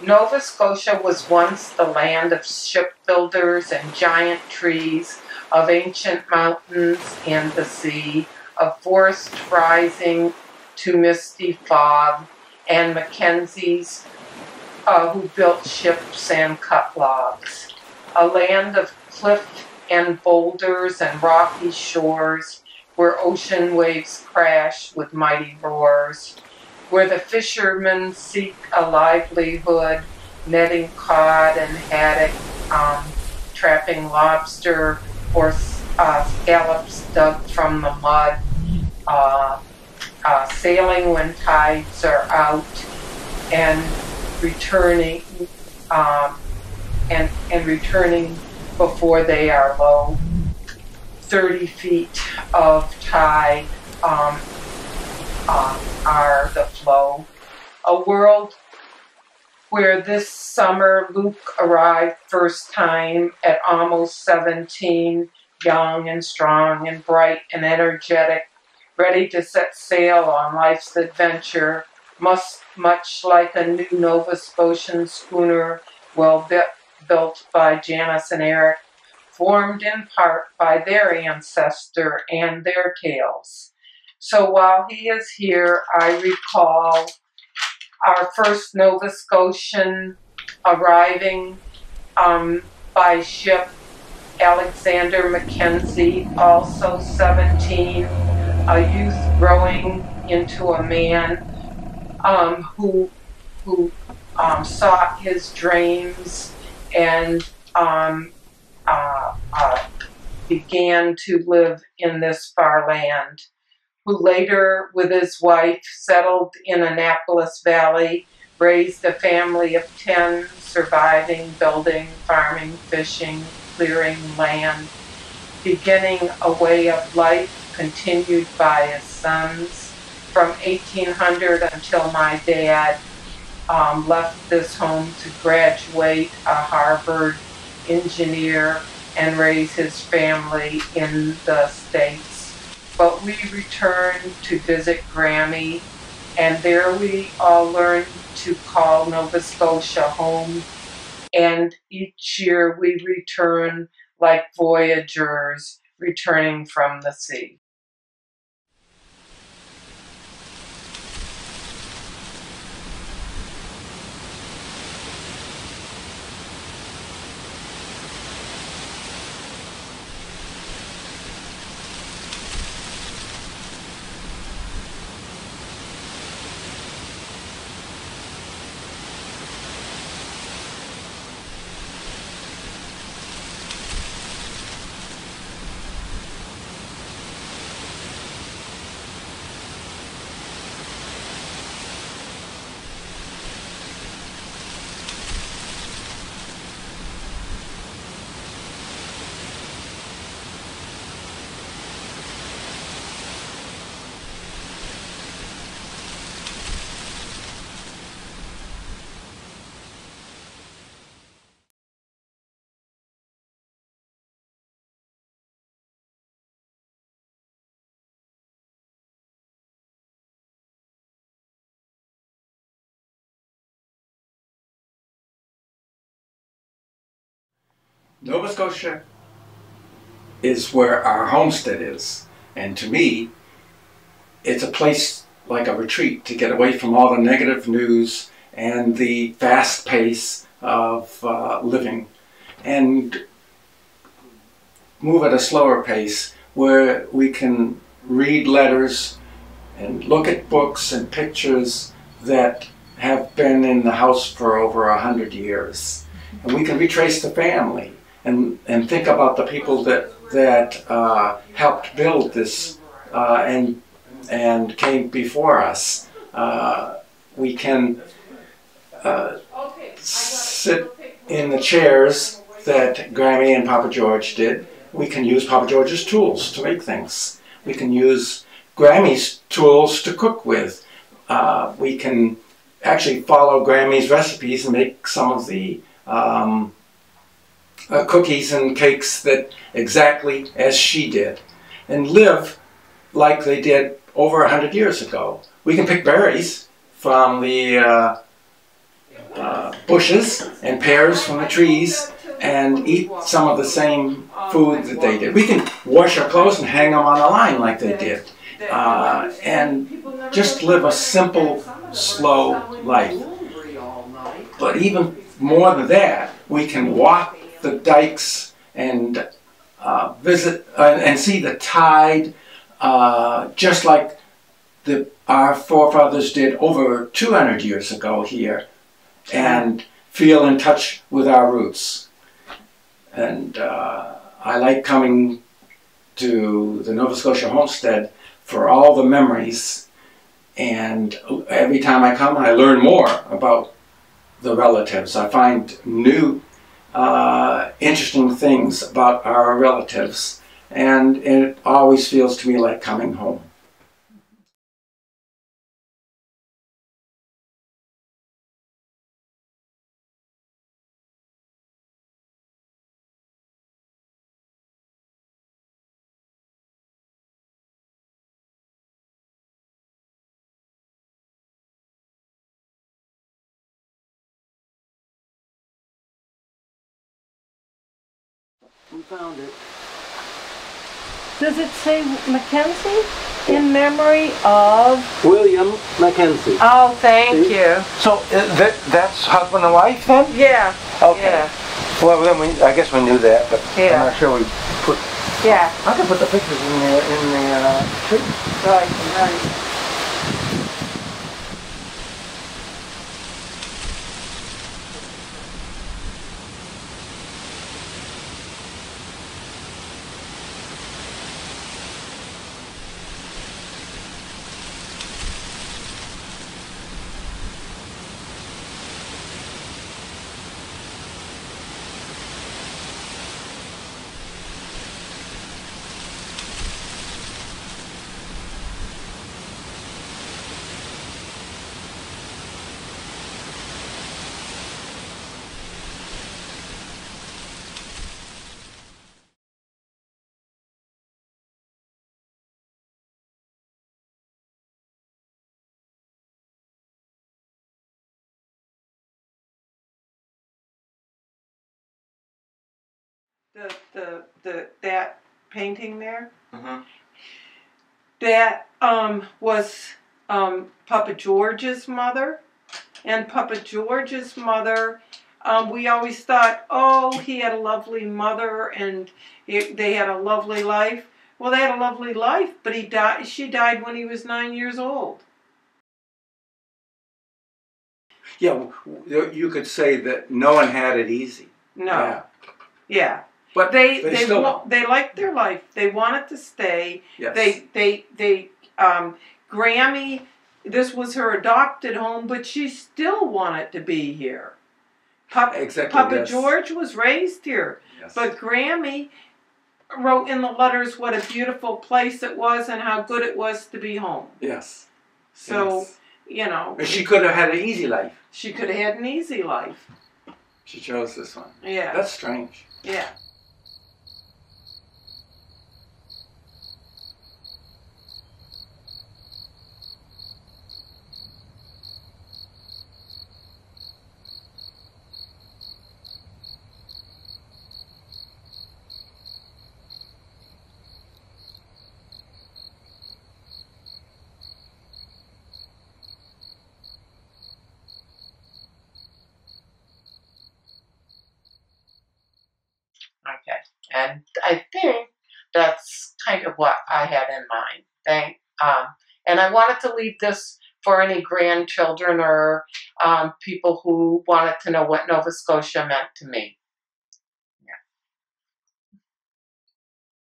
Nova Scotia was once the land of shipbuilders and giant trees, of ancient mountains and the sea, of forests rising to misty fog, and MacKenzies who built ships and cut logs. A land of cliff and boulders and rocky shores, where ocean waves crash with mighty roars, where the fishermen seek a livelihood, netting cod and haddock, trapping lobster or scallops dug from the mud, sailing when tides are out, and returning and returning before they are low. 30 feet of tide are the flow. A world where this summer Luke arrived first time at almost 17, young and strong and bright and energetic, ready to set sail on life's adventure, much like a new Nova Scotian schooner well built by Janice and Eric, formed in part by their ancestor and their tales. So while he is here, I recall our first Nova Scotian arriving by ship, Alexander MacKenzie, also 17, a youth growing into a man who sought his dreams and began to live in this far land, who later, with his wife, settled in Annapolis Valley, raised a family of 10, surviving, building, farming, fishing, clearing land, beginning a way of life continued by his sons from 1800 until my dad left this home to graduate a Harvard engineer and raise his family in the States. But we returned to visit Grammy, and there we all learned to call Nova Scotia home, and each year we return like voyagers returning from the sea. Nova Scotia is where our homestead is, and to me it's a place like a retreat to get away from all the negative news and the fast pace of living and move at a slower pace where we can read letters and look at books and pictures that have been in the house for over 100 years, and we can retrace the family and think about the people that helped build this and came before us. We can sit in the chairs that Grammy and Papa George did. We can use Papa George's tools to make things. We can use Grammy's tools to cook with. We can actually follow Grammy's recipes and make some of the cookies and cakes that exactly as she did, and live like they did over 100 years ago. We can pick berries from the bushes and pears from the trees and eat some of the same food that they did. We can wash our clothes and hang them on a line like they did. And just live a simple, slow life. But even more than that, we can walk the dikes and visit and see the tide, just like our forefathers did over 200 years ago here, and feel in touch with our roots. And I like coming to the Nova Scotia homestead for all the memories, and every time I come I learn more about the relatives. I find new interesting things about our relatives, and it always feels to me like coming home. We found it. Does it say MacKenzie? In memory of William MacKenzie. Oh, thank you. So that's husband and wife then? Yeah. Okay. Yeah. Well, then I guess we knew that, but Yeah. I'm not sure we put. Yeah. I could put the pictures in the tree. Right. That painting there. That was Papa George's mother, and Papa George's mother. We always thought, oh, he had a lovely mother, and they had a lovely life. Well, they had a lovely life, but he died. She died when he was 9 years old. Yeah, you could say that no one had it easy. No. Yeah. But they liked their life. They wanted to stay. Yes. Grammy, this was her adopted home, but she still wanted to be here. Papa yes. George was raised here, Yes. but Grammy wrote in the letters what a beautiful place it was and how good it was to be home. Yes. So, yes. You know. She could have had an easy life. She could have had an easy life. She chose this one. Yeah. That's strange. Yeah. Okay, and I think that's kind of what I had in mind. And I wanted to leave this for any grandchildren or people who wanted to know what Nova Scotia meant to me.